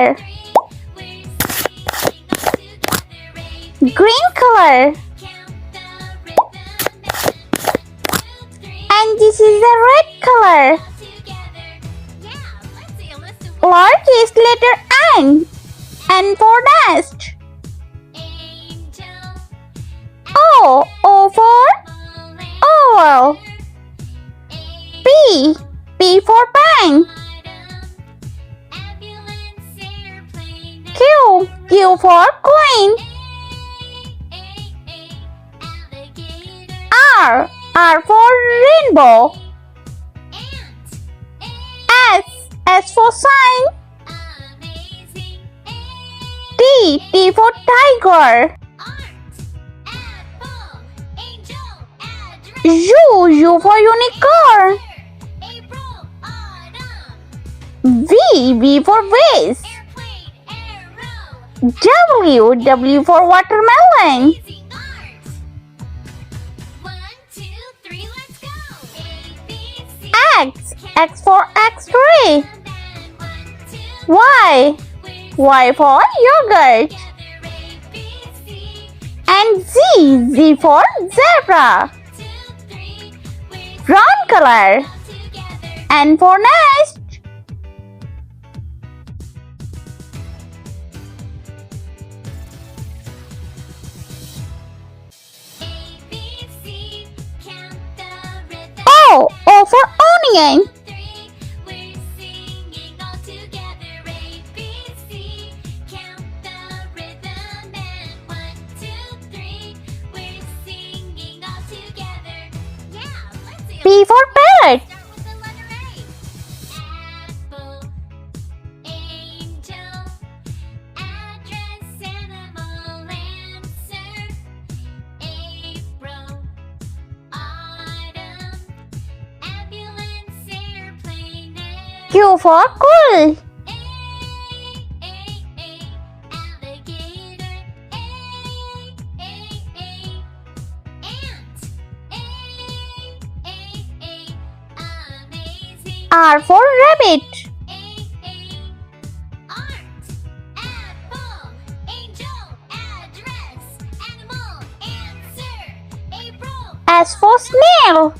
color? Green color. And this is the red color. Lowercase letter N. N for nest. O. O for oval. P. P for pen. Q. Q for queen. R. R for rainbow. S. S for sign. T. T for tiger. U. U for unicorn. V. V for vase. W. W for watermelon. X. X for X-ray. Y. Y for yogurt. And Z. Z for zebra. Brown color. N for nest. O. O for onion. P for parrot. Q for cool. R for rabbit. S for snail.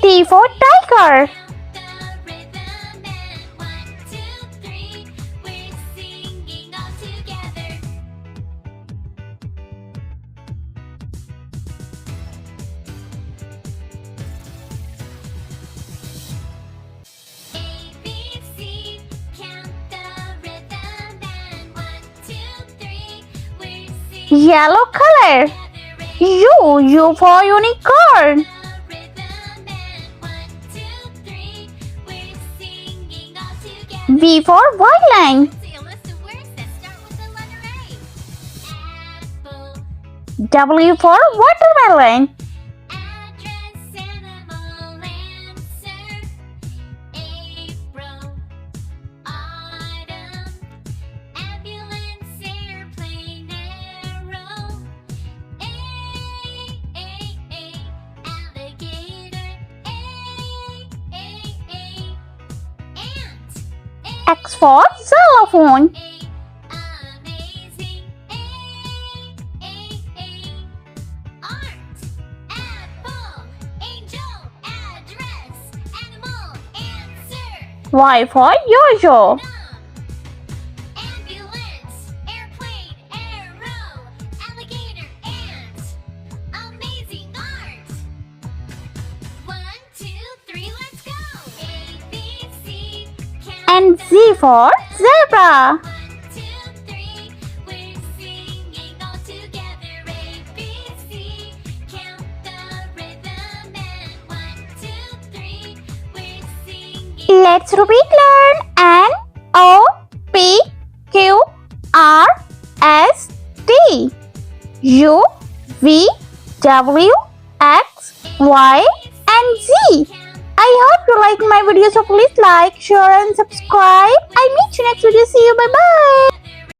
T for tiger. Yellow color. U. U for unicorn. V for violin. W for watermelon. X for xylophone. Y for yo-yo. And Z for zebra. Let's repeat learn. N O P Q R S T U V W X Y and Z. I hope you like my video, so please like, share and subscribe. I meet you next video. See you. Bye bye.